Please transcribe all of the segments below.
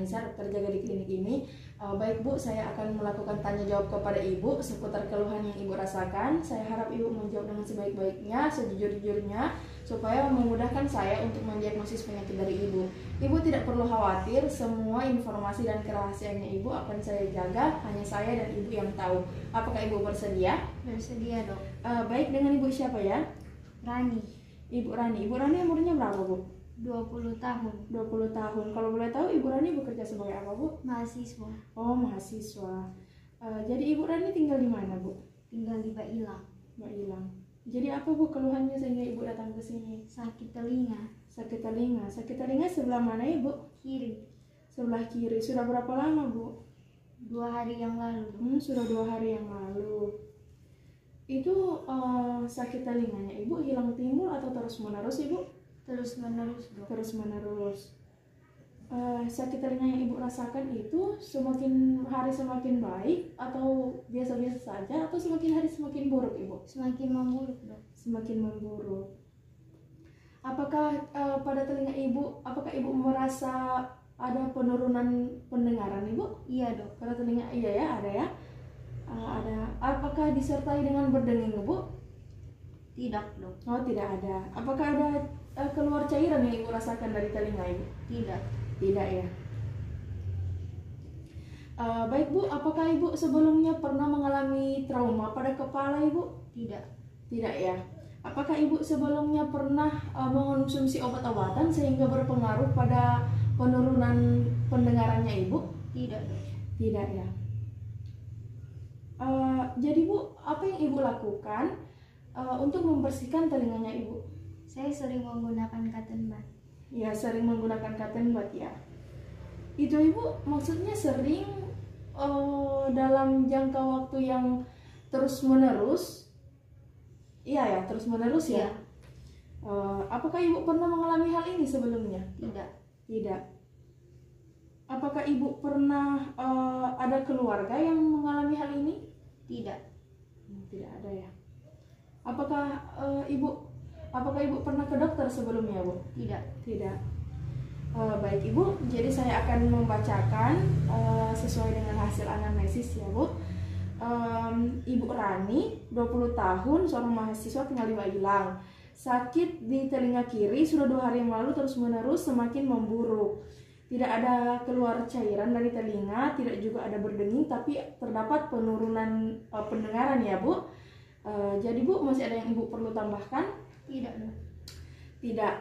Anissa, dokter jaga di klinik ini. Baik Bu, saya akan melakukan tanya jawab kepada Ibu seputar keluhan yang Ibu rasakan. Saya harap Ibu menjawab dengan sebaik-baiknya, sejujur-jujurnya, supaya memudahkan saya untuk mendiagnosis penyakit dari Ibu. Ibu tidak perlu khawatir, semua informasi dan kerahasiaannya Ibu akan saya jaga, hanya saya dan Ibu yang tahu. Apakah Ibu bersedia? Bersedia, Dok. Baik, dengan Ibu siapa ya? Rani, Ibu Rani. Ibu Rani umurnya berapa Bu? 20 tahun, 20 tahun. Kalau boleh tahu Ibu Rani bekerja sebagai apa Bu? mahasiswa, Oh, mahasiswa. Jadi Ibu Rani tinggal di mana Bu? tinggal di Bailang, Mbak Ilang. Jadi apa Bu keluhannya sehingga Ibu datang ke sini? sakit telinga, Sakit telinga. Sakit telinga sebelah mana Ibu? kiri, Sebelah kiri. Sudah berapa lama Bu? 2 hari yang lalu, Dok. Sudah 2 hari yang lalu. Itu sakit telinganya Ibu hilang timbul atau terus menerus Ibu? Terus menerus, Dok. Terus menerus. Sakit telinga yang Ibu rasakan itu semakin hari semakin baik atau biasa-biasa saja atau semakin hari semakin buruk Ibu? Semakin memburuk, Dok. Semakin memburuk. Apakah pada telinga Ibu, apakah Ibu merasa ada penurunan pendengaran Ibu? Iya, Dok. Pada telinga iya ya, ada ya. Ada. Apakah disertai dengan berdenging Ibu? Tidak, Dok. Oh, tidak ada. Apakah ada keluar cairan yang Ibu rasakan dari telinga Ibu? Tidak. Tidak ya. Baik Bu, apakah Ibu sebelumnya pernah mengalami trauma pada kepala Ibu? Tidak. Tidak ya. Apakah Ibu sebelumnya pernah mengonsumsi obat-obatan sehingga berpengaruh pada penurunan pendengarannya Ibu? Tidak, Dok. Tidak ya. Jadi Bu, apa yang Ibu lakukan untuk membersihkan telinganya Ibu? Saya sering menggunakan cotton bud. Ya, sering menggunakan cotton bud ya. Itu Ibu maksudnya sering dalam jangka waktu yang terus menerus? Iya ya, terus menerus ya. Iya. Apakah Ibu pernah mengalami hal ini sebelumnya? Tidak. Tidak. Apakah Ibu pernah ada keluarga yang mengalami hal ini? Tidak. Tidak ada ya. Apakah Ibu pernah ke dokter sebelumnya, Bu? Tidak. Tidak. Baik Ibu, jadi saya akan membacakan sesuai dengan hasil anamnesis ya Bu. Ibu Rani, 20 tahun, seorang mahasiswa tinggal di Bailang. Sakit di telinga kiri sudah 2 hari yang lalu terus menerus semakin memburuk. Tidak ada keluar cairan dari telinga, tidak juga ada berdenging, tapi terdapat penurunan pendengaran ya Bu. Jadi Bu, masih ada yang Ibu perlu tambahkan? Tidak, Dok. Tidak.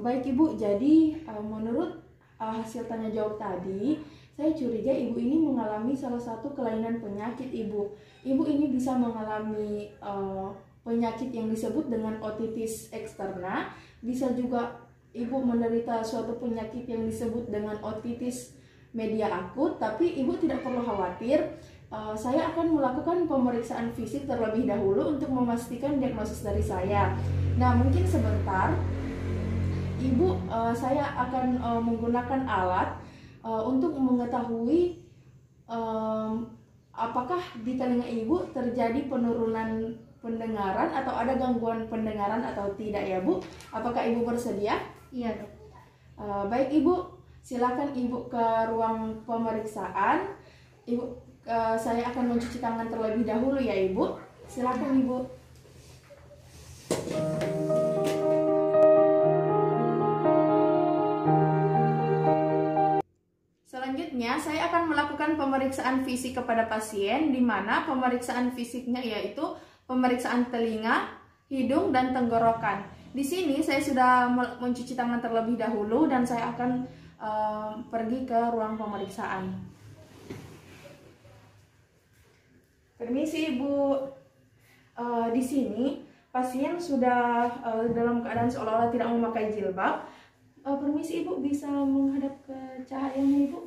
Baik Ibu, jadi menurut hasil tanya jawab tadi, saya curiga Ibu ini mengalami salah satu kelainan penyakit Ibu. Ibu ini bisa mengalami penyakit yang disebut dengan otitis eksterna, bisa juga Ibu menderita suatu penyakit yang disebut dengan otitis media akut, tapi Ibu tidak perlu khawatir. Saya akan melakukan pemeriksaan fisik terlebih dahulu untuk memastikan diagnosis dari saya. Nah, mungkin sebentar, Ibu, saya akan menggunakan alat untuk mengetahui apakah di telinga Ibu terjadi penurunan pendengaran atau ada gangguan pendengaran atau tidak ya Bu. Apakah Ibu bersedia? Iya, Dok. Baik Ibu, silakan Ibu ke ruang pemeriksaan. Ibu, saya akan mencuci tangan terlebih dahulu ya Ibu. Silakan Ibu. Selanjutnya, saya akan melakukan pemeriksaan fisik kepada pasien, di mana pemeriksaan fisiknya yaitu pemeriksaan telinga, hidung, dan tenggorokan. Di sini saya sudah mencuci tangan terlebih dahulu dan saya akan pergi ke ruang pemeriksaan. Permisi Ibu. Di sini pasien sudah dalam keadaan seolah-olah tidak memakai jilbab. Permisi Ibu, bisa menghadap ke cahayanya Ibu.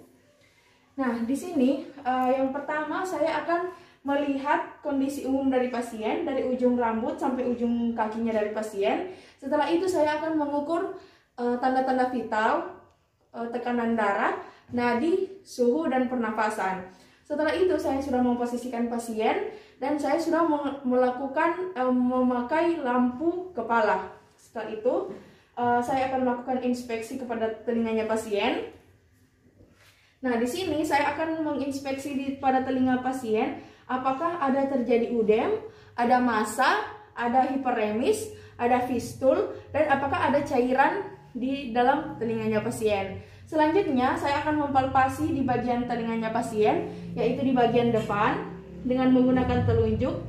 Nah, di sini yang pertama saya akan melihat kondisi umum dari pasien, dari ujung rambut sampai ujung kakinya dari pasien. Setelah itu saya akan mengukur tanda-tanda vital, tekanan darah, nadi, suhu, dan pernafasan. Setelah itu saya sudah memposisikan pasien dan saya sudah melakukan memakai lampu kepala. Setelah itu saya akan melakukan inspeksi kepada telinganya pasien. Nah, di sini saya akan menginspeksi pada telinga pasien apakah ada terjadi udem, ada massa, ada hiperemis, ada fistul, dan apakah ada cairan di dalam telinganya pasien. Selanjutnya, saya akan mempalpasi di bagian telinganya pasien, yaitu di bagian depan dengan menggunakan telunjuk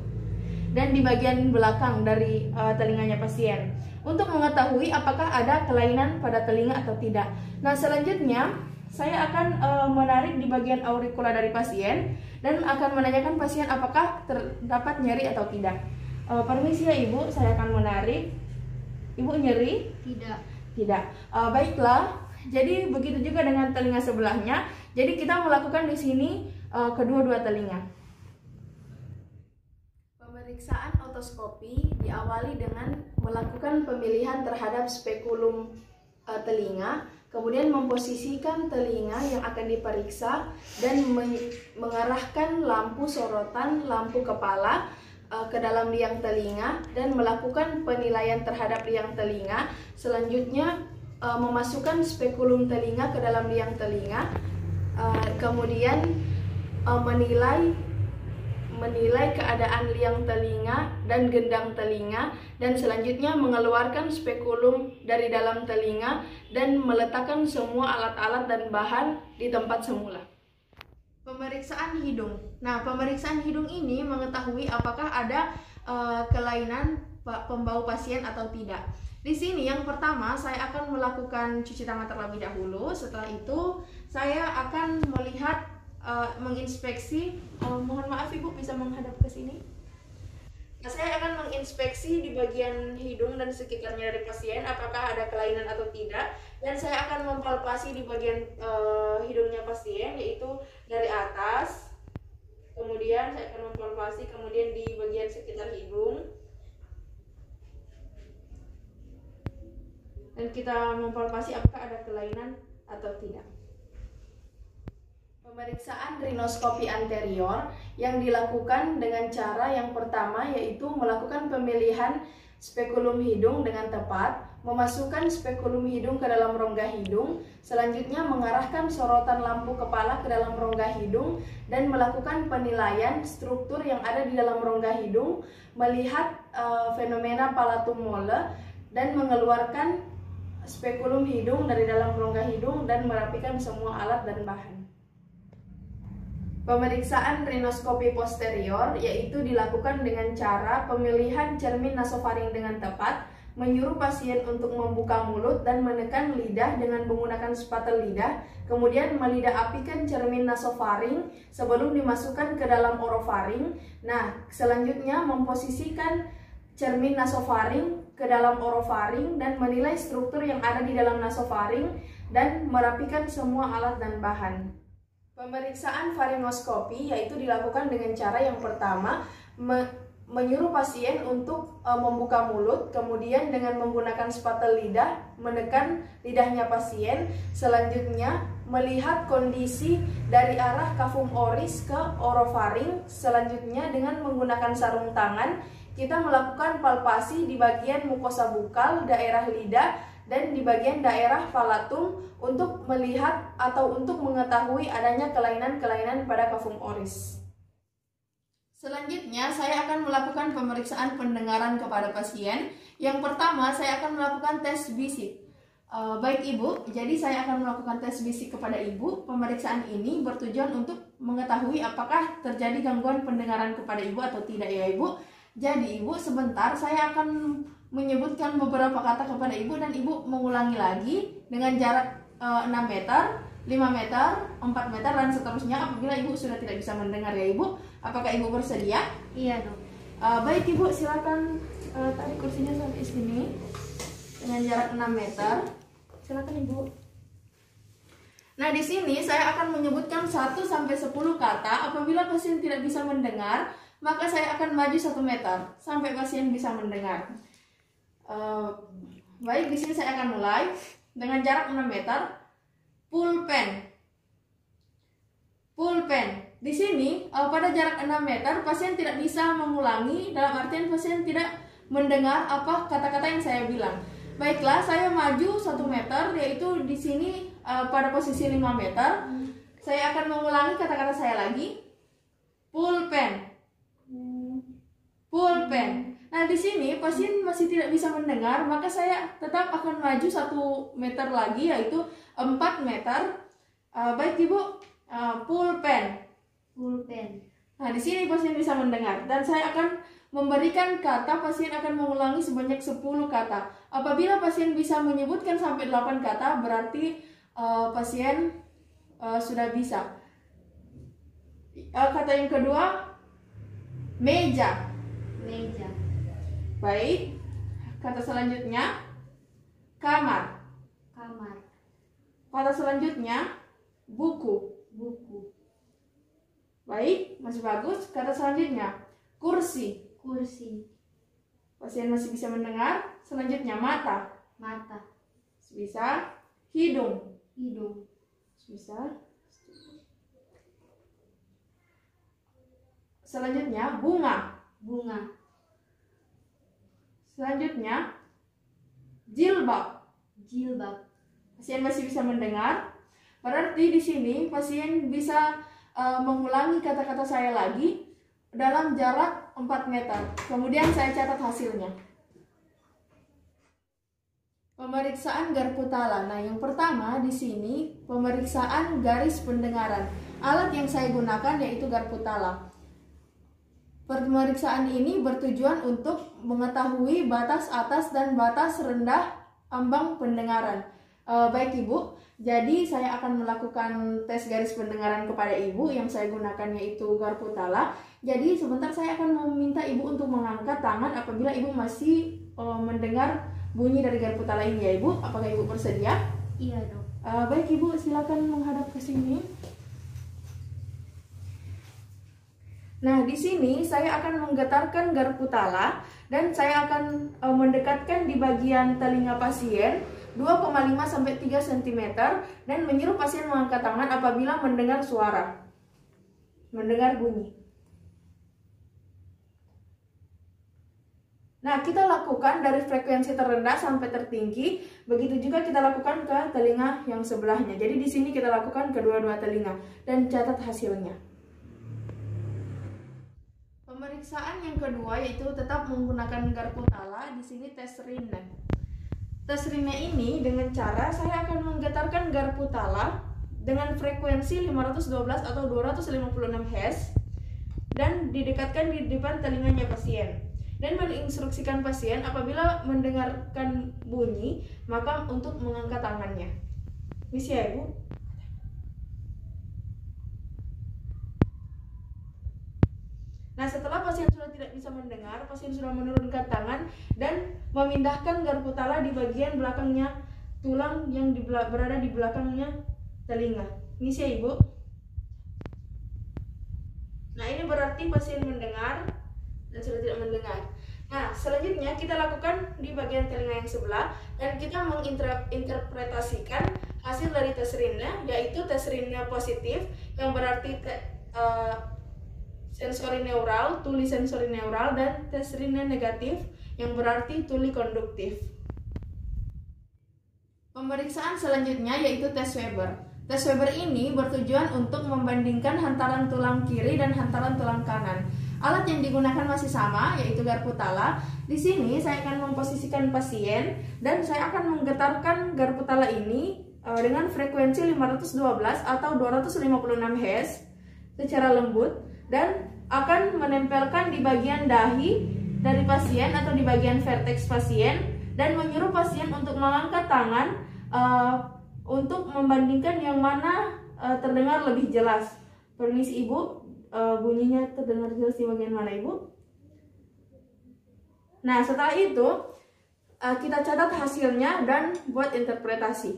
dan di bagian belakang dari telinganya pasien untuk mengetahui apakah ada kelainan pada telinga atau tidak. Nah, selanjutnya saya akan menarik di bagian auricula dari pasien dan akan menanyakan pasien apakah terdapat nyeri atau tidak. Permisi ya Ibu, saya akan menarik. Ibu nyeri? Tidak. Tidak. Baiklah. Jadi begitu juga dengan telinga sebelahnya. Jadi kita melakukan di sini kedua-dua telinga. Pemeriksaan otoskopi diawali dengan melakukan pemilihan terhadap spekulum telinga, kemudian memposisikan telinga yang akan diperiksa dan mengarahkan lampu sorotan lampu kepala ke dalam liang telinga dan melakukan penilaian terhadap liang telinga. Selanjutnya memasukkan spekulum telinga ke dalam liang telinga, kemudian menilai keadaan liang telinga dan gendang telinga, dan selanjutnya mengeluarkan spekulum dari dalam telinga dan meletakkan semua alat-alat dan bahan di tempat semula. Pemeriksaan hidung. Nah, pemeriksaan hidung ini mengetahui apakah ada kelainan pembau pasien atau tidak. Di sini yang pertama saya akan melakukan cuci tangan terlebih dahulu. Setelah itu saya akan melihat menginspeksi, mohon maaf Ibu bisa menghadap ke sini. Nah, saya akan menginspeksi di bagian hidung dan sekitarnya dari pasien apakah ada kelainan atau tidak, dan saya akan mempalpasi di bagian hidungnya pasien, yaitu dari atas, kemudian saya akan mempalpasi kemudian di bagian sekitar hidung, dan kita mempalpasi apakah ada kelainan atau tidak. Pemeriksaan rinoskopi anterior yang dilakukan dengan cara yang pertama, yaitu melakukan pemilihan spekulum hidung dengan tepat, memasukkan spekulum hidung ke dalam rongga hidung, selanjutnya mengarahkan sorotan lampu kepala ke dalam rongga hidung dan melakukan penilaian struktur yang ada di dalam rongga hidung, melihat fenomena palatum mole dan mengeluarkan spekulum hidung dari dalam rongga hidung dan merapikan semua alat dan bahan. Pemeriksaan rinoskopi posterior yaitu dilakukan dengan cara pemilihan cermin nasofaring dengan tepat, menyuruh pasien untuk membuka mulut dan menekan lidah dengan menggunakan spatel lidah, kemudian melidah apikan cermin nasofaring sebelum dimasukkan ke dalam orofaring. Nah, selanjutnya memposisikan cermin nasofaring ke dalam orofaring dan menilai struktur yang ada di dalam nasofaring dan merapikan semua alat dan bahan. Pemeriksaan faringoskopi yaitu dilakukan dengan cara yang pertama menyuruh pasien untuk membuka mulut, kemudian dengan menggunakan spatel lidah menekan lidahnya pasien, selanjutnya melihat kondisi dari arah kafum oris ke orofaring, selanjutnya dengan menggunakan sarung tangan kita melakukan palpasi di bagian mukosa bukal, daerah lidah, dan di bagian daerah palatum untuk melihat atau untuk mengetahui adanya kelainan-kelainan pada kafum oris. Selanjutnya, saya akan melakukan pemeriksaan pendengaran kepada pasien. Yang pertama, saya akan melakukan tes bisik. Baik Ibu, jadi saya akan melakukan tes bisik kepada Ibu. Pemeriksaan ini bertujuan untuk mengetahui apakah terjadi gangguan pendengaran kepada Ibu atau tidak ya Ibu. Jadi Ibu, sebentar saya akan menyebutkan beberapa kata kepada Ibu dan Ibu mengulangi lagi dengan jarak 6 meter, 5 meter, 4 meter, dan seterusnya apabila Ibu sudah tidak bisa mendengar ya Ibu. Apakah Ibu bersedia? Iya dok. Baik Ibu, silakan tarik kursinya sampai sini dengan jarak 6 meter. Silakan Ibu. Nah, di sini saya akan menyebutkan 1 sampai 10 kata. Apabila pasien tidak bisa mendengar, maka saya akan maju 1 meter sampai pasien bisa mendengar. Baik, di sini saya akan mulai dengan jarak 6 meter. Pulpen. Pulpen. Di sini pada jarak 6 meter pasien tidak bisa mengulangi, dalam artian pasien tidak mendengar apa kata-kata yang saya bilang. Baiklah, saya maju 1 meter, yaitu di sini pada posisi 5 meter. Saya akan mengulangi kata-kata saya lagi. Pulpen. Pulpen. Nah, di sini pasien masih tidak bisa mendengar, maka saya tetap akan maju 1 meter lagi, yaitu 4 meter. Baik Ibu, pulpen. Pulpen. Nah, di sini pasien bisa mendengar dan saya akan memberikan kata, pasien akan mengulangi sebanyak 10 kata. Apabila pasien bisa menyebutkan sampai 8 kata, berarti pasien sudah bisa. Kata yang kedua, meja. Meja. Baik. Kata selanjutnya, kamar. Kamar. Kata selanjutnya, buku. Buku. Baik, masih bagus. Kata selanjutnya, kursi. Kursi. Pasien masih bisa mendengar. Selanjutnya, mata. Mata. Bisa. Hidung. Hidung. Bisa. Selanjutnya, bunga. Bunga. Selanjutnya, jilbab. Jilbab. Pasien masih bisa mendengar. Berarti di sini pasien bisa mengulangi kata-kata saya lagi dalam jarak 4 meter. Kemudian saya catat hasilnya. Pemeriksaan garpu tala. Nah, yang pertama di sini pemeriksaan garis pendengaran. Alat yang saya gunakan yaitu garpu tala. Pemeriksaan ini bertujuan untuk mengetahui batas atas dan batas rendah ambang pendengaran. Baik Ibu, jadi saya akan melakukan tes garis pendengaran kepada Ibu. Yang saya gunakan yaitu garpu tala. Jadi sebentar saya akan meminta Ibu untuk mengangkat tangan apabila Ibu masih mendengar bunyi dari garpu tala ini ya Ibu. Apakah Ibu bersedia? Iya dok. Baik Ibu, silakan menghadap ke sini. Nah, di sini saya akan menggetarkan garpu tala dan saya akan mendekatkan di bagian telinga pasien 2,5 sampai 3 cm dan menyuruh pasien mengangkat tangan apabila mendengar suara, mendengar bunyi. Nah, kita lakukan dari frekuensi terendah sampai tertinggi. Begitu juga kita lakukan ke telinga yang sebelahnya. Jadi di sini kita lakukan kedua-dua telinga dan catat hasilnya. Pemeriksaan yang kedua yaitu tetap menggunakan garpu tala. Di sini tes Rine. Tes Rine ini dengan cara saya akan menggetarkan garpu tala dengan frekuensi 512 atau 256 Hz dan didekatkan di depan telinganya pasien. Dan menginstruksikan pasien apabila mendengarkan bunyi maka untuk mengangkat tangannya. Misi ya Ibu. Nah, setelah pasien sudah tidak bisa mendengar, pasien sudah menurunkan tangan dan memindahkan garpu tala di bagian belakangnya tulang yang berada di belakangnya telinga. Misi ya Ibu. Nah, ini berarti pasien mendengar dan sudah tidak mendengar. Nah, selanjutnya kita lakukan di bagian telinga yang sebelah dan kita menginterpretasikan hasil dari tes Rine, yaitu tes Rine positif yang berarti sensori neural, tuli sensori neural, dan tes Rine negatif yang berarti tuli konduktif. Pemeriksaan selanjutnya yaitu tes Weber. Tes Weber ini bertujuan untuk membandingkan hantaran tulang kiri dan hantaran tulang kanan. Alat yang digunakan masih sama, yaitu garpu tala. Di sini saya akan memposisikan pasien dan saya akan menggetarkan garpu tala ini dengan frekuensi 512 atau 256 Hz secara lembut dan akan menempelkan di bagian dahi dari pasien atau di bagian vertex pasien dan menyuruh pasien untuk mengangkat tangan untuk membandingkan yang mana terdengar lebih jelas. Permisi Ibu, bunyinya terdengar jelas di bagian mana Ibu? Nah, setelah itu kita catat hasilnya dan buat interpretasi.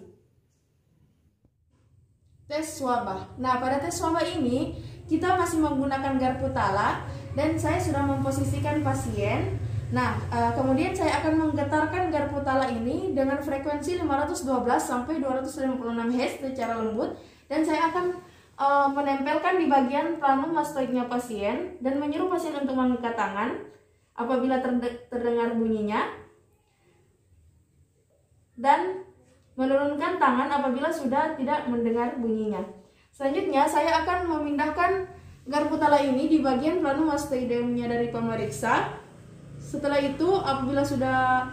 Tes swabah. Nah, pada tes swabah ini kita masih menggunakan garpu tala dan saya sudah memposisikan pasien. Nah, kemudian saya akan menggetarkan garpu tala ini dengan frekuensi 512 sampai 256 Hz secara lembut dan saya akan menempelkan di bagian planum mastoidnya pasien dan menyuruh pasien untuk mengangkat tangan apabila terdengar bunyinya dan menurunkan tangan apabila sudah tidak mendengar bunyinya. Selanjutnya saya akan memindahkan garpu tala ini di bagian planomastoideumnya dari pemeriksa. Setelah itu apabila sudah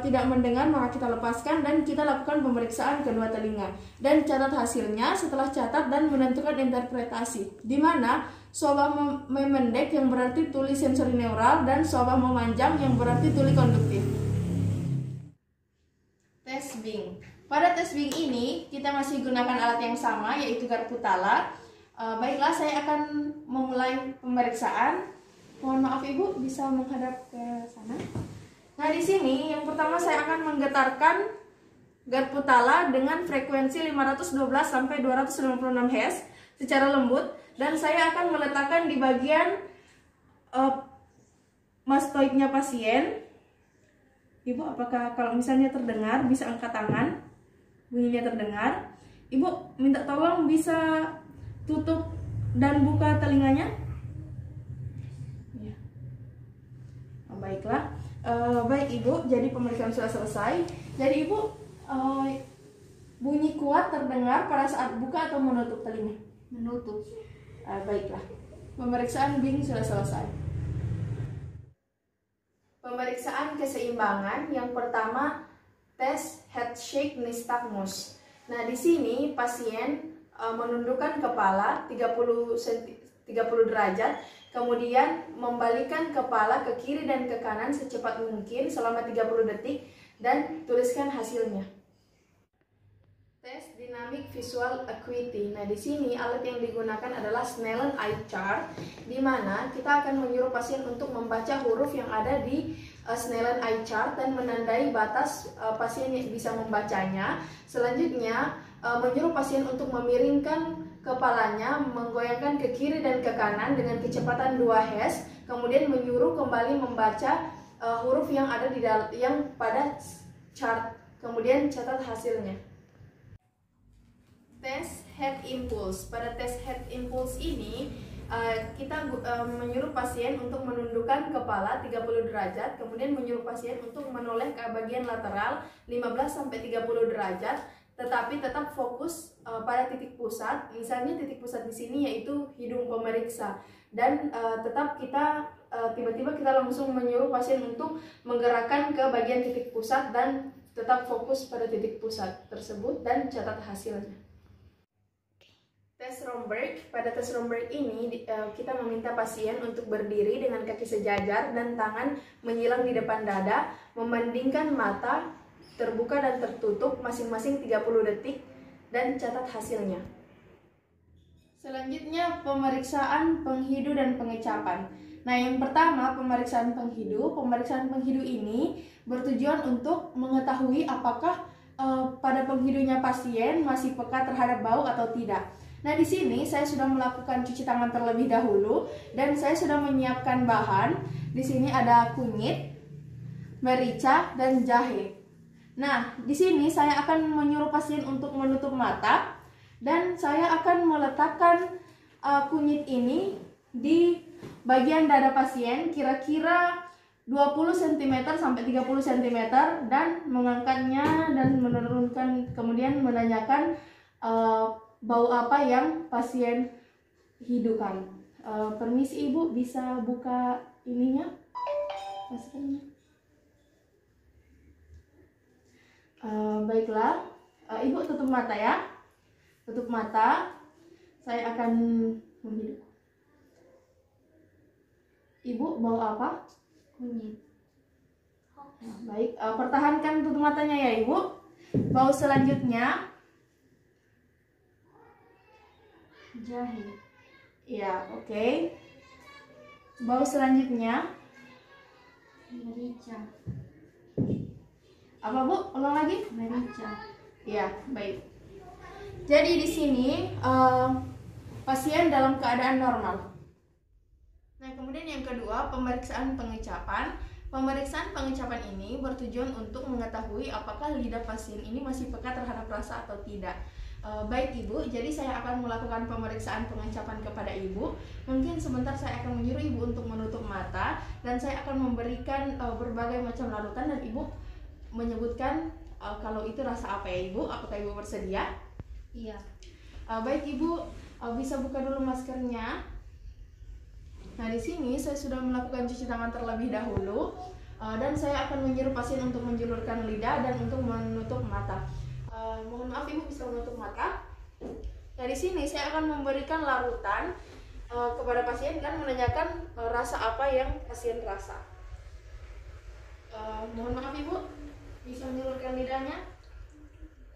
tidak mendengar, maka kita lepaskan dan kita lakukan pemeriksaan kedua telinga dan catat hasilnya. Setelah catat dan menentukan interpretasi, di mana swabah memendek yang berarti tuli sensori neural dan swabah memanjang yang berarti tuli konduktif. Tes Bing. Pada tes Bing ini kita masih gunakan alat yang sama, yaitu garpu tala. Baiklah, saya akan memulai pemeriksaan. Mohon maaf Ibu, bisa menghadap ke sana. Nah, di sini yang pertama saya akan menggetarkan garpu tala dengan frekuensi 512 sampai 256 Hz secara lembut, dan saya akan meletakkan di bagian mastoidnya pasien. Ibu, apakah kalau misalnya terdengar bisa angkat tangan? Bunyinya terdengar. Ibu minta tolong bisa tutup dan buka telinganya. Ya. Baiklah. Baik Ibu, jadi pemeriksaan sudah selesai. Jadi Ibu, bunyi kuat terdengar pada saat buka atau menutup telinga? Menutup. Baiklah, pemeriksaan Bing sudah selesai. Pemeriksaan keseimbangan yang pertama, tes head shake nystagmus. Nah, di sini pasien menundukkan kepala 30 derajat, kemudian membalikkan kepala ke kiri dan ke kanan secepat mungkin selama 30 detik dan tuliskan hasilnya. Tes dynamic visual acuity. Nah, di sini alat yang digunakan adalah Snellen eye chart, di mana kita akan menyuruh pasien untuk membaca huruf yang ada di Snellen eye chart dan menandai batas pasien yang bisa membacanya. Selanjutnya, menyuruh pasien untuk memiringkan kepalanya, menggoyangkan ke kiri dan ke kanan dengan kecepatan 2 Hz, kemudian menyuruh kembali membaca huruf yang ada di yang pada chart, kemudian catat hasilnya. Tes head impulse. Pada tes head impulse ini kita menyuruh pasien untuk menundukkan kepala 30 derajat, kemudian menyuruh pasien untuk menoleh ke bagian lateral 15-30 derajat, tetapi tetap fokus pada titik pusat. Misalnya titik pusat di sini yaitu hidung pemeriksa, dan tetap kita tiba-tiba kita langsung menyuruh pasien untuk menggerakkan ke bagian titik pusat dan tetap fokus pada titik pusat tersebut dan catat hasilnya. Tes Romberg. Pada tes Romberg ini kita meminta pasien untuk berdiri dengan kaki sejajar dan tangan menyilang di depan dada, membandingkan mata terbuka dan tertutup masing-masing 30 detik dan catat hasilnya. Selanjutnya pemeriksaan penghidu dan pengecapan. Nah, yang pertama pemeriksaan penghidu. Pemeriksaan penghidu ini bertujuan untuk mengetahui apakah pada penghidunya pasien masih peka terhadap bau atau tidak. Nah, di sini saya sudah melakukan cuci tangan terlebih dahulu dan saya sudah menyiapkan bahan. Di sini ada kunyit, merica, dan jahe. Nah, di sini saya akan menyuruh pasien untuk menutup mata dan saya akan meletakkan kunyit ini di bagian dada pasien kira-kira 20 cm sampai 30 cm dan mengangkatnya dan menurunkan, kemudian menanyakan bau apa yang pasien hidukan. Permisi Ibu, bisa buka ininya, maskernya. Baiklah, Ibu tutup mata ya. Tutup mata. Saya akan menghidup. Ibu bau apa? Kunyit. Nah, baik, pertahankan tutup matanya ya Ibu. Bau selanjutnya Jahe. ya, oke. Bau selanjutnya Merica. apa Bu? Ulang lagi? Merica. Ya, baik. Jadi di sini pasien dalam keadaan normal. Nah, kemudian yang kedua, pemeriksaan pengecapan. Pemeriksaan pengecapan ini bertujuan untuk mengetahui apakah lidah pasien ini masih peka terhadap rasa atau tidak. Baik Ibu, jadi saya akan melakukan pemeriksaan pengecapan kepada Ibu. Mungkin sebentar saya akan menyuruh Ibu untuk menutup mata dan saya akan memberikan berbagai macam larutan dan Ibu menyebutkan kalau itu rasa apa ya Ibu. Apakah Ibu bersedia? Iya. Baik Ibu, bisa buka dulu maskernya. Nah, di sini saya sudah melakukan cuci tangan terlebih dahulu, dan saya akan menyuruh pasien untuk menjulurkan lidah dan untuk menutup mata. Mohon maaf Ibu, bisa menutup mata. Nah, di sini saya akan memberikan larutan kepada pasien dan menanyakan rasa apa yang pasien rasa. Mohon maaf Ibu, bisa menjulurkan lidahnya.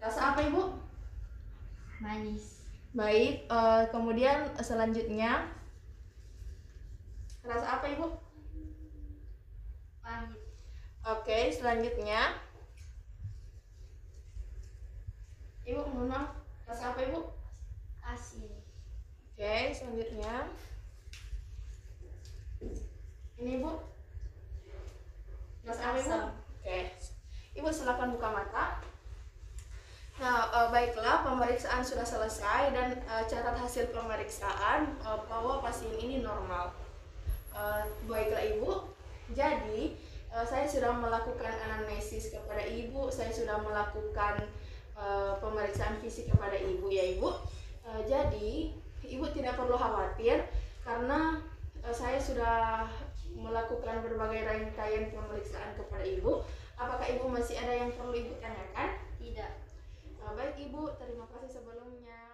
Rasa apa Ibu? Manis. Baik, kemudian selanjutnya rasa apa Ibu? Pahit. Oke, selanjutnya Ibu, mohon maaf, rasa apa Ibu? Asin. Oke, selanjutnya ini Ibu, rasa apa Ibu? Asam. Oke, Ibu silakan buka mata. Nah, baiklah, pemeriksaan sudah selesai dan catat hasil pemeriksaan bahwa pasien ini normal. Baiklah Ibu, jadi saya sudah melakukan anamnesis kepada Ibu, saya sudah melakukan pemeriksaan fisik kepada Ibu ya Ibu. Jadi Ibu tidak perlu khawatir karena saya sudah melakukan berbagai rangkaian pemeriksaan kepada Ibu. Apakah Ibu masih ada yang perlu Ibu tanyakan? Tidak. Baik Ibu, terima kasih sebelumnya.